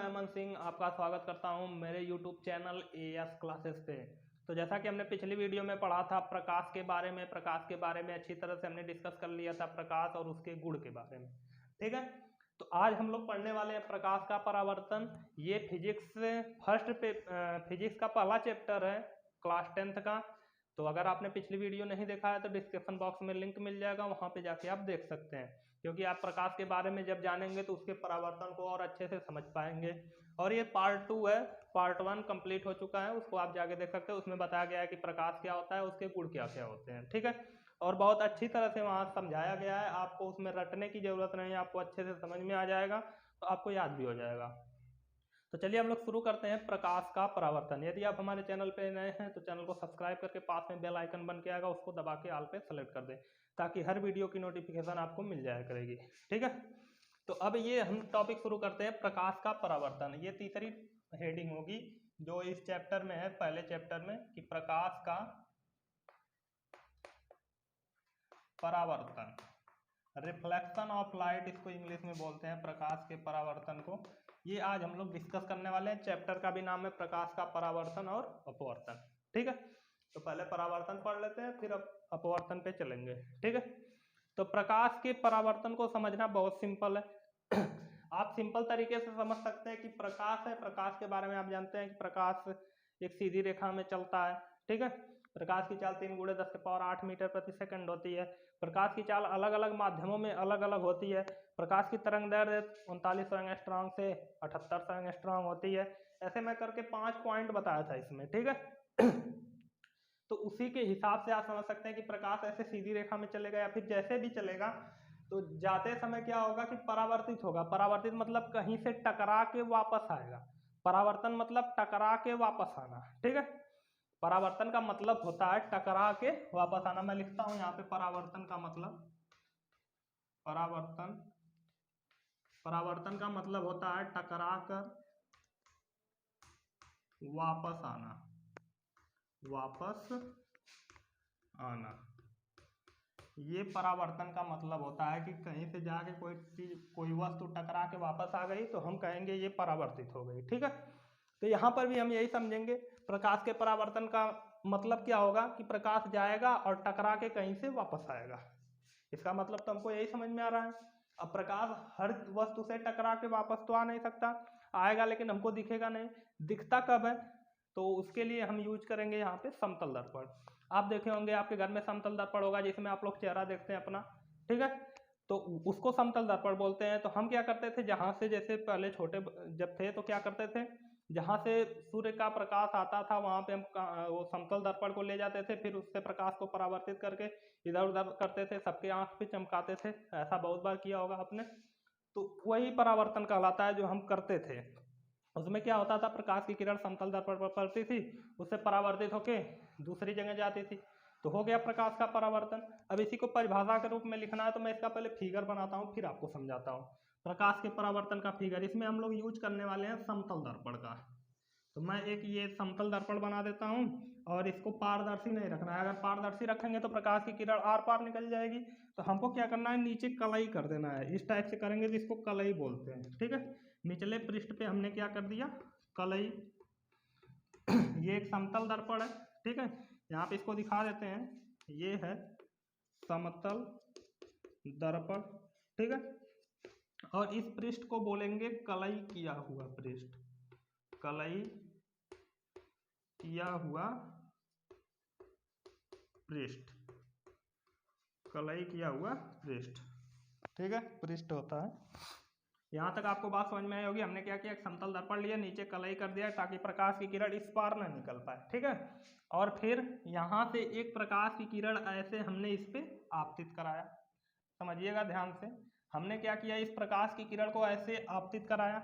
मैं मन सिंह आपका स्वागत करता हूं मेरे YouTube चैनल एएस क्लासेस पे। तो जैसा कि हमने पिछली वीडियो में पढ़ा था प्रकाश के बारे में अच्छी तरह से हमने डिस्कस कर लिया था, प्रकाश और उसके गुण के बारे में। ठीक है, तो आज हम लोग पढ़ने वाले हैं प्रकाश का परावर्तन। ये फिजिक्स का पहला चैप्टर है क्लास 10th का। तो अगर आपने पिछली वीडियो नहीं देखा है तो डिस्क्रिप्शन बॉक्स में लिंक मिल जाएगा, वहां पे जाके आप देख सकते हैं। क्योंकि आप प्रकाश के बारे में जब जानेंगे तो उसके परावर्तन को और अच्छे से समझ पाएंगे। और ये पार्ट 2 है, पार्ट 1 कंप्लीट हो चुका है, उसको आप जाके देख सकते हैं। उसमें बताया गया है कि प्रकाश क्या होता है, उसके गुण क्या क्या होते हैं। ठीक है, और बहुत अच्छी तरह से वहाँ समझाया गया है, आपको उसमें रटने की जरूरत नहीं है, आपको अच्छे से समझ में आ जाएगा, तो आपको याद भी हो जाएगा। तो चलिए हम लोग शुरू करते हैं प्रकाश का परावर्तन। यदि आप हमारे चैनल पे नए हैं तो चैनल को सब्सक्राइब करके पास में बेल आइकन बन के आएगा, उसको दबा के ऑल पे सेलेक्ट कर दें, ताकि हर वीडियो की नोटिफिकेशन आपको मिल जाया करेगी। ठीक है, तो अब ये हम टॉपिक शुरू करते हैं प्रकाश का परावर्तन। ये तीसरी हेडिंग होगी जो इस चैप्टर में है, पहले चैप्टर में, कि प्रकाश का परावर्तन, रिफ्लेक्शन ऑफ लाइट इसको इंग्लिश में बोलते हैं, प्रकाश के परावर्तन को। ये आज हम लोग डिस्कस करने वाले हैं। चैप्टर का भी नाम है प्रकाश का परावर्तन और अपवर्तन। ठीक है, तो पहले परावर्तन पढ़ लेते हैं, फिर अपवर्तन पे चलेंगे। ठीक है, तो प्रकाश के परावर्तन को समझना बहुत सिंपल है। आप सिंपल तरीके से समझ सकते हैं कि प्रकाश है, प्रकाश के बारे में आप जानते हैं कि प्रकाश एक सीधी रेखा में चलता है। ठीक है, प्रकाश की चाल 3 × 10⁸ मीटर प्रति सेकंड होती है। प्रकाश की चाल अलग अलग माध्यमों में अलग अलग होती है। प्रकाश की तरंग दैर्ध्य 39 एंगस्ट्रॉम से 78 एंगस्ट्रॉम होती है। ऐसे मैं करके 5 पॉइंट बताया था इसमें। ठीक है, तो उसी के हिसाब से आप समझ सकते हैं कि प्रकाश ऐसे सीधी रेखा में चलेगा या फिर जैसे भी चलेगा तो जाते समय क्या होगा कि परावर्तित होगा। परावर्तित मतलब कहीं से टकरा के वापस आएगा। परावर्तन मतलब टकरा के वापस आना। ठीक है, परावर्तन का मतलब होता है टकरा के वापस आना। मैं लिखता हूं यहाँ पे परावर्तन का मतलब, परावर्तन का मतलब होता है टकरा कर वापस आना, वापस आना। ये परावर्तन का मतलब होता है कि कहीं से जाके कोई चीज, कोई वस्तु टकरा के वापस आ गई तो हम कहेंगे ये परावर्तित हो गई। ठीक है, तो यहाँ पर भी हम यही समझेंगे प्रकाश के परावर्तन का मतलब क्या होगा कि प्रकाश जाएगा और टकरा के कहीं से वापस आएगा। इसका मतलब तो हमको यही समझ में आ रहा है। अब प्रकाश हर वस्तु से टकरा के वापस तो आ नहीं सकता, आएगा लेकिन हमको दिखेगा नहीं। दिखता कब है, तो उसके लिए हम यूज करेंगे यहाँ पे समतल दर्पण। आप देखे होंगे आपके घर में समतल दर्पण होगा जिसमें आप लोग चेहरा देखते हैं अपना। ठीक है, तो उसको समतल दर्पण बोलते हैं। तो हम क्या करते थे, जहां से जैसे पहले छोटे जब थे तो क्या करते थे, जहां से सूर्य का प्रकाश आता था वहां पे हम वो समतल दर्पण को ले जाते थे, फिर उससे प्रकाश को परावर्तित करके इधर उधर करते थे, सबके आंख पे चमकाते थे। ऐसा बहुत बार किया होगा आपने। तो वही परावर्तन कहलाता है जो हम करते थे। उसमें क्या होता था, प्रकाश की किरण समतल दर्पण पर पड़ती थी, उससे परावर्तित होके दूसरी जगह जाती थी, तो हो गया प्रकाश का परावर्तन। अब इसी को परिभाषा के रूप में लिखना है तो मैं इसका पहले फिगर बनाता हूँ, फिर आपको समझाता हूँ। प्रकाश के परावर्तन का फिगर, इसमें हम लोग यूज करने वाले हैं समतल दर्पण का। तो मैं एक ये समतल दर्पण बना देता हूँ, और इसको पारदर्शी नहीं रखना है। अगर पारदर्शी रखेंगे तो प्रकाश की किरण आर पार निकल जाएगी। तो हमको क्या करना है, नीचे कलई कर देना है। इस टाइप से करेंगे जिसको कलई बोलते हैं। ठीक है, निचले पृष्ठ पे हमने क्या कर दिया, कलई। ये एक समतल दर्पण है। ठीक है, यहाँ पे इसको दिखा देते हैं, ये है समतल दर्पण। ठीक है, और इस पृष्ठ को बोलेंगे कलई किया हुआ पृष्ठ, कलई किया हुआ पृष्ठ, कलई किया हुआ पृष्ठ। ठीक है, पृष्ठ होता है। यहाँ तक आपको बात समझ में आई होगी। हमने क्या किया, एक समतल दर्पण लिया, नीचे कलई कर दिया ताकि प्रकाश की किरण इस पार ना निकल पाए। ठीक है, और फिर यहाँ से एक प्रकाश की किरण ऐसे हमने इस पे आपतित कराया। समझिएगा ध्यान से, हमने क्या किया, इस प्रकाश की किरण को ऐसे आपतित कराया।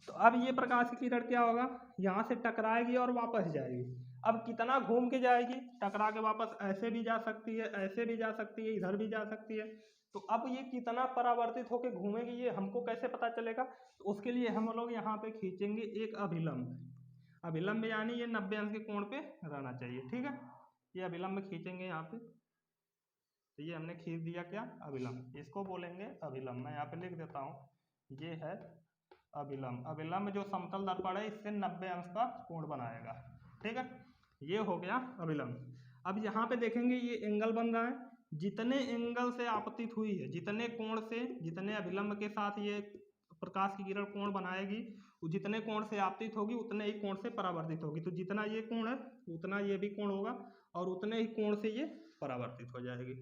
तो अब ये प्रकाश की किरण क्या होगा, यहाँ से टकराएगी और वापस जाएगी। अब कितना घूम के जाएगी, टकरा के वापस ऐसे भी जा सकती है, ऐसे भी जा सकती है, इधर भी जा सकती है। तो अब ये कितना परावर्तित होकर घूमेगी ये हमको कैसे पता चलेगा, तो उसके लिए हम लोग यहाँ पे खींचेंगे एक अभिलंब। अभिलंब यानी ये 90 अंश के कोण पे रहना चाहिए। ठीक है, ये अभिलंब खींचेंगे यहाँ पे। तो ये हमने खींच दिया क्या, अभिलंब, इसको बोलेंगे अभिलंब। मैं यहाँ पे लिख देता हूँ, ये है अभिलंब, अभिलंब जो समतल दर्पण है इससे 90 अंश का कोण बनाएगा। ठीक है, ये हो गया अभिलंब। अब यहाँ पे देखेंगे ये एंगल बन रहा है, जितने एंगल से आपतित हुई है, जितने कोण से, जितने अभिलंब के साथ ये प्रकाश की किरण कोण बनाएगी, जितने कोण से आपतित होगी उतने ही कोण से परावर्तित होगी। तो जितना ये कोण है उतना ये भी कोण होगा और उतने ही कोण से ये परावर्तित हो जाएगी।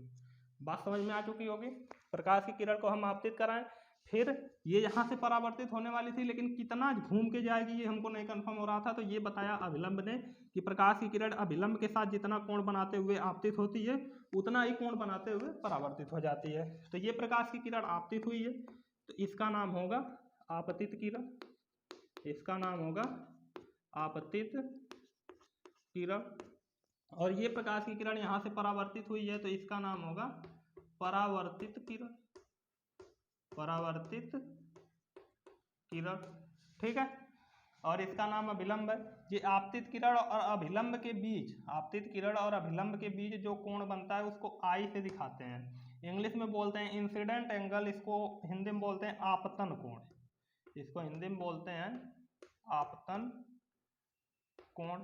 बात समझ में आ चुकी होगी। प्रकाश की किरण को हम आपतित कराएं, फिर ये यहाँ से परावर्तित होने वाली थी, लेकिन कितना घूम के जाएगी ये हमको नहीं कंफर्म हो रहा था। तो ये बताया अभिलंब ने कि प्रकाश की किरण अभिलंब के साथ जितना कोण बनाते हुए आपतित होती है उतना ही कोण बनाते हुए परावर्तित हो जाती है। तो ये प्रकाश की किरण आपतित हुई है, तो इसका नाम होगा आपतित किरण, इसका नाम होगा आपतित किरण। और ये प्रकाश की किरण यहाँ से परावर्तित हुई है, तो इसका नाम होगा परावर्तित किरण, परावर्तित किरण। ठीक है, और इसका नाम अभिलंब है। ये आपतित किरण और अभिलंब के बीच, आपतित किरण और अभिलंब के बीच जो कोण बनता है उसको आई से दिखाते हैं। इंग्लिश में बोलते हैं इंसिडेंट एंगल, इसको हिंदी में बोलते हैं आपतन कोण, इसको हिंदी में बोलते हैं आपतन कोण।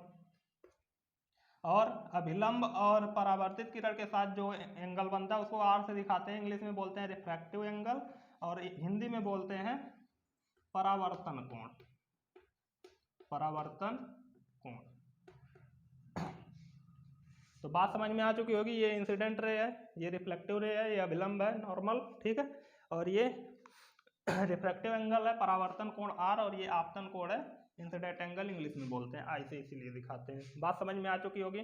और अभिलंब और परावर्तित किरण के साथ जो एंगल बनता है उसको आर से दिखाते हैं, इंग्लिश में बोलते हैं रिफ्रैक्टिव एंगल और हिंदी में बोलते हैं परावर्तन कोण, परावर्तन कोण। तो बात समझ में आ चुकी होगी। ये इंसिडेंट रे है, ये रिफ्लेक्टिव रे है, ये अभिलंब है नॉर्मल। ठीक है, और ये रिफ्रैक्टिव एंगल है परावर्तन कोण आर, और ये आपतन कोण है इंसिडेंट एंगल, इंग्लिश में बोलते हैं आई से, इसीलिए दिखाते हैं। बात समझ में आ चुकी होगी।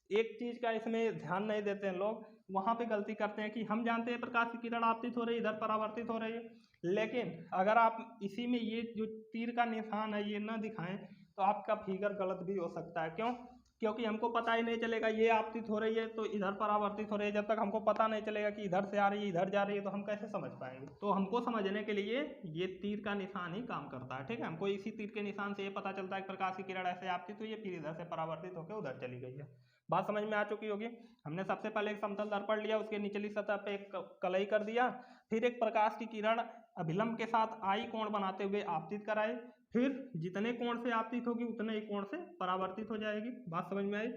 एक चीज का इसमें ध्यान नहीं देते हैं लोग, वहां पे गलती करते हैं कि हम जानते हैं प्रकाश की किरण आपतित हो रही है, इधर परावर्तित हो रही है, लेकिन अगर आप इसी में ये जो तीर का निशान है ये न दिखाएं तो आपका फिगर गलत भी हो सकता है। क्यों? क्योंकि हमको पता ही नहीं चलेगा ये आपतित हो रही है तो इधर परावर्तित हो रही है। जब तक हमको पता नहीं चलेगा कि इधर से आ रही है इधर जा रही है तो हम कैसे समझ पाएंगे? तो हमको समझने के लिए ये तीर का निशान ही काम करता है। ठीक है, हमको इसी तीर के निशान से ये पता चलता है कि प्रकाश की किरण ऐसे आपतित हुई है, फिर इधर से परावर्तित होकर उधर चली गई है। बात समझ में आ चुकी होगी। हमने सबसे पहले एक समतल दर्पण लिया, उसके निचली सतह पे एक कलई कर दिया, फिर एक प्रकाश की किरण अभिलंब के साथ आई कोण बनाते हुए आपतित कराए, फिर जितने कोण से आपतित होगी उतने ही कोण से परावर्तित हो जाएगी। बात समझ में आई?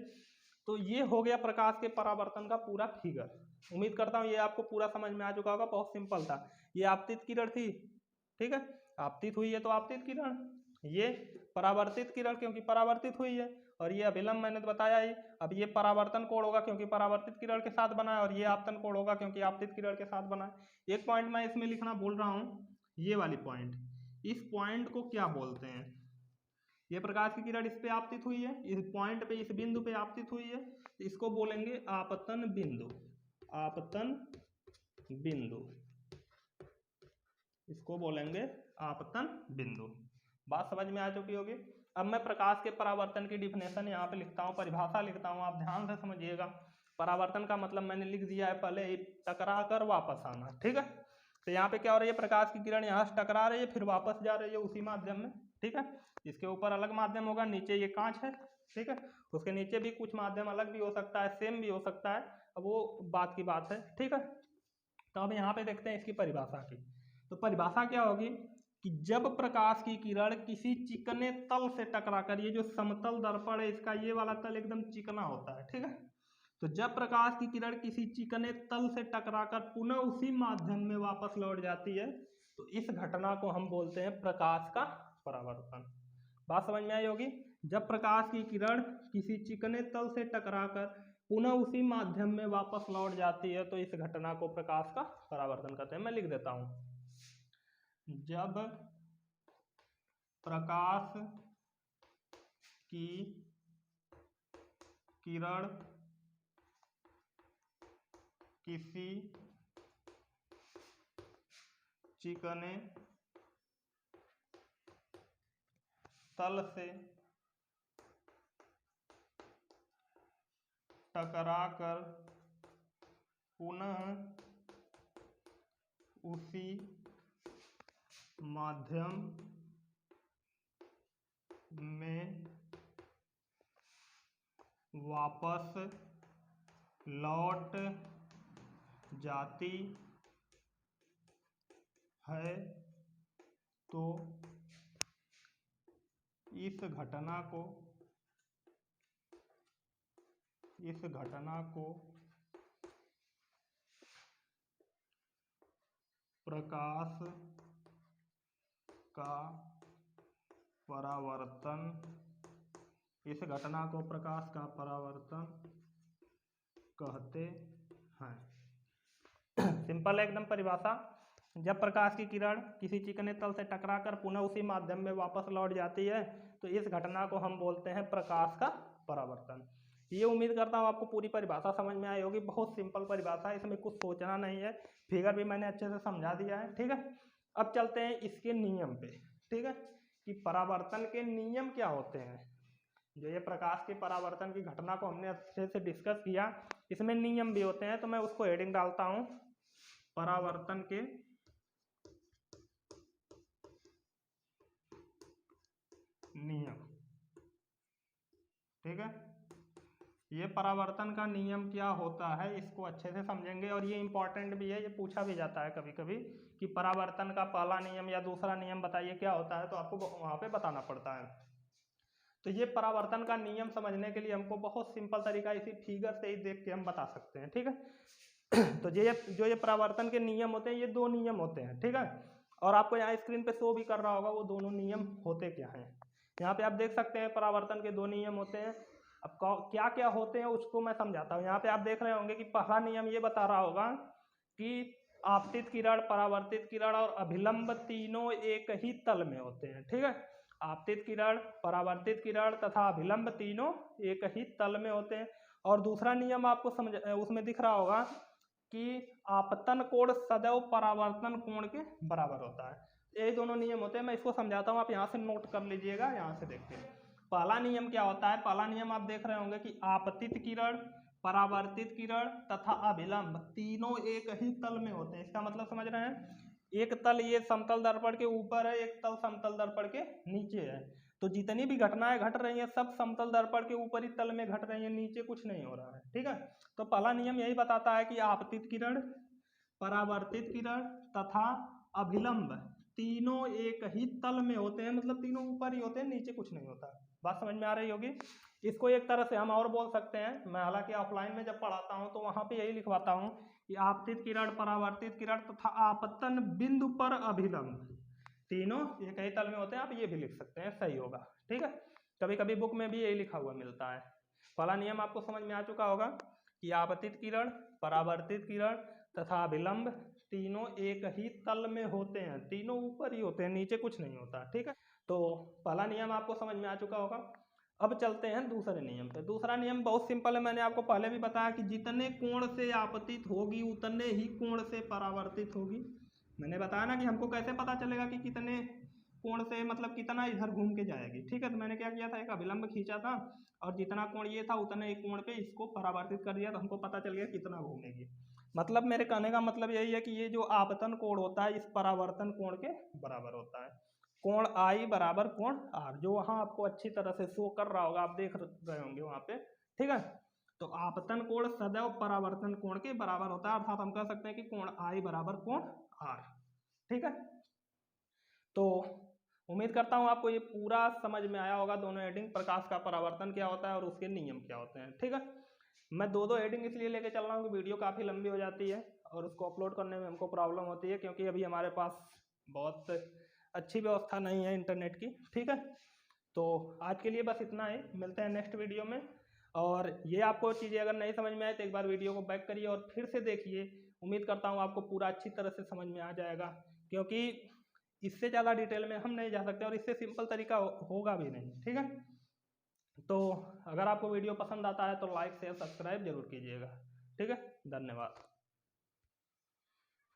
तो ये हो गया प्रकाश के परावर्तन का पूरा फिगर। उम्मीद करता हूँ ये आपको पूरा समझ में आ चुका होगा। बहुत सिंपल था। ये आपतित किरण थी, ठीक है, आपतित हुई है तो आपतित किरण, ये परावर्तित किरण क्योंकि परावर्तित हुई है, और ये अभिलंब मैंने तो बताया ही। अब ये परावर्तन कोण होगा क्योंकि परावर्तित किरण के साथ बना है, और ये आपतन कोण होगा क्योंकि आपतित किरण के साथ बना है। एक पॉइंट मैं इसमें लिखना भूल रहा हूँ, ये वाली पॉइंट, इस पॉइंट को क्या बोलते हैं? ये प्रकाश की किरण इस पे आपतित हुई है, इस पॉइंट पे, इस बिंदु पे आपतित हुई है, इसको बोलेंगे आपतन बिंदु, आपतन बिंदु, इसको बोलेंगे आपतन बिंदु। बात समझ में आ चुकी होगी। अब मैं प्रकाश के परावर्तन की डिफिनेशन यहाँ पे लिखता हूँ, परिभाषा लिखता हूँ, आप ध्यान से समझिएगा। परावर्तन का मतलब मैंने लिख दिया है पहले ही, टकरा कर वापस आना। ठीक है, तो यहाँ पे क्या हो रही है, प्रकाश की किरण यहाँ से टकरा रही है फिर वापस जा रही है उसी माध्यम में। ठीक है, इसके ऊपर अलग माध्यम होगा, नीचे ये कांच है, ठीक है, उसके नीचे भी कुछ माध्यम अलग भी हो सकता है, सेम भी हो सकता है, अब वो बात की बात है। ठीक है, तो अब यहाँ पे देखते हैं इसकी परिभाषा की। तो परिभाषा क्या होगी कि जब प्रकाश की किरण किसी चिकने तल से टकराकर, ये जो समतल दर्पण है इसका ये वाला तल एकदम चिकना होता है, ठीक है, तो जब प्रकाश की किरण किसी चिकने तल से टकराकर पुनः उसी माध्यम में वापस लौट जाती है तो इस घटना को हम बोलते हैं प्रकाश का परावर्तन। बात समझ में आई होगी। जब प्रकाश की किरण किसी चिकने तल से टकराकर पुनः उसी माध्यम में वापस लौट जाती है तो इस घटना को प्रकाश का परावर्तन कहते हैं। मैं लिख देता हूं, जब प्रकाश की किरण किसी चिकने तल से टकराकर पुनः उसी माध्यम में वापस लौट जाती है तो इस घटना को प्रकाश का परावर्तन, इस घटना को प्रकाश का परावर्तन कहते हैं। सिंपल एकदम परिभाषा। जब प्रकाश की किरण किसी चिकने तल से टकराकर पुनः उसी माध्यम में वापस लौट जाती है तो इस घटना को हम बोलते हैं प्रकाश का परावर्तन। ये उम्मीद करता हूँ आपको पूरी परिभाषा समझ में आई होगी। बहुत सिंपल परिभाषा है, इसमें कुछ सोचना नहीं है। फिगर भी मैंने अच्छे से समझा दिया है, ठीक है। अब चलते हैं इसके नियम पे, ठीक है, कि परावर्तन के नियम क्या होते हैं। जो ये प्रकाश के परावर्तन की घटना को हमने अच्छे से डिस्कस किया, इसमें नियम भी होते हैं, तो मैं उसको हेडिंग डालता हूँ परावर्तन के नियम, ठीक है। ये परावर्तन का नियम क्या होता है इसको अच्छे से समझेंगे, और ये इंपॉर्टेंट भी है, ये पूछा भी जाता है कभी कभी कि परावर्तन का पहला नियम या दूसरा नियम बताइए क्या होता है, तो आपको वहाँ पे बताना पड़ता है। तो ये परावर्तन का नियम समझने के लिए हमको बहुत सिंपल तरीका इसी फिगर से ही देख के हम बता सकते हैं, ठीक है। तो ये परावर्तन के नियम होते हैं, ये दो नियम होते हैं, ठीक है। और आपको यहाँ स्क्रीन पे शो भी कर रहा होगा वो दोनों नियम होते क्या हैं। यहाँ पे आप देख सकते हैं परावर्तन के दो नियम होते हैं। अब क्या क्या होते हैं उसको मैं समझाता हूँ। यहाँ पे आप देख रहे होंगे कि पहला नियम ये बता रहा होगा कि आपतित किरण, परावर्तित किरण और अभिलंब तीनों एक ही तल में होते हैं, ठीक है। आपतित किरण, परावर्तित किरण तथा अभिलंब तीनों एक ही तल में होते हैं। और दूसरा नियम आपको समझ उसमें दिख रहा होगा कि आपतन कोण सदैव परावर्तन कोण के बराबर होता है। यही दोनों नियम होते हैं, मैं इसको समझाता हूँ, आप यहाँ से नोट कर लीजिएगा। यहाँ से देखते हैं पहला नियम क्या होता है। पहला नियम आप देख रहे होंगे कि आपतित किरण, परावर्तित किरण तथा अभिलंब तीनों एक ही तल में होते हैं। इसका मतलब समझ रहे हैं, एक तल ये समतल दर्पण के ऊपर है, एक तल समतल दर्पण के नीचे है। तो जितनी भी घटनाएं घट रही हैं सब समतल दर्पण के ऊपरी तल में घट रही हैं, नीचे कुछ नहीं हो रहा है, ठीक है। तो पहला नियम यही बताता है कि आपतित किरण, परावर्तित किरण तथा अभिलंब तीनों एक ही तल में होते हैं, मतलब तीनों ऊपर ही होते हैं, नीचे कुछ नहीं होता। बात समझ में आ रही होगी। इसको एक तरह से हम और बोल सकते हैं, मैं हालांकि ऑफलाइन में जब पढ़ाता हूँ तो वहाँ पे यही लिखवाता हूँ कि आपतित किरण, परावर्तित किरण तथा आपतन बिंदु पर अभिलंब तीनों एक ही तल में होते हैं। आप ये भी लिख सकते हैं, सही होगा, ठीक है। कभी कभी बुक में भी यही लिखा हुआ मिलता है। पहला नियम आपको समझ में आ चुका होगा कि आपतित किरण, परावर्तित किरण तथा अभिलंब तीनों एक ही तल में होते हैं, तीनों ऊपर ही होते हैं, नीचे कुछ नहीं होता, ठीक है। तो पहला नियम आपको समझ में आ चुका होगा। अब चलते हैं दूसरे नियम पे। दूसरा नियम बहुत सिंपल है, मैंने आपको पहले भी बताया कि जितने कोण से आपतित होगी उतने ही कोण से परावर्तित होगी। मैंने बताया ना कि हमको कैसे पता चलेगा कि कितने कोण से, मतलब कितना इधर घूम के जाएगी, ठीक है। तो मैंने क्या किया था, एक अभिलंब खींचा था और जितना कोण ये था उतने एक कोण पे इसको परावर्तित कर दिया, तो हमको पता चल गया कितना घूमेगी। मतलब मेरे कहने का मतलब यही है कि ये जो आपतन कोण होता है इस परावर्तन कोण के बराबर होता है। कोण आई बराबर कोण आर, जो वहाँ आपको अच्छी तरह से शो कर रहा होगा, आप देख रहे होंगे वहाँ पे, ठीक है। तो आपतन कोण सदैव परावर्तन कोण के बराबर होता है, अर्थात हम कह सकते हैं कि कोण आई बराबर कोण आर, ठीक है। तो उम्मीद करता हूँ आपको ये पूरा समझ में आया होगा, दोनों हेडिंग, प्रकाश का परावर्तन क्या होता है और उसके नियम क्या होते हैं, ठीक है। मैं दो हेडिंग इसलिए लेके चल रहा हूँ कि वीडियो काफ़ी लंबी हो जाती है और उसको अपलोड करने में हमको प्रॉब्लम होती है, क्योंकि अभी हमारे पास बहुत अच्छी व्यवस्था नहीं है इंटरनेट की, ठीक है। तो आज के लिए बस इतना ही, मिलते हैं नेक्स्ट वीडियो में। और ये आपको चीज़ें अगर नहीं समझ में आए तो एक बार वीडियो को बैक करिए और फिर से देखिए। उम्मीद करता हूँ आपको पूरा अच्छी तरह से समझ में आ जाएगा, क्योंकि इससे ज़्यादा डिटेल में हम नहीं जा सकते और इससे सिंपल तरीका होगा भी नहीं, ठीक है। तो अगर आपको वीडियो पसंद आता है तो लाइक शेयर सब्सक्राइब जरूर कीजिएगा, ठीक है। धन्यवाद।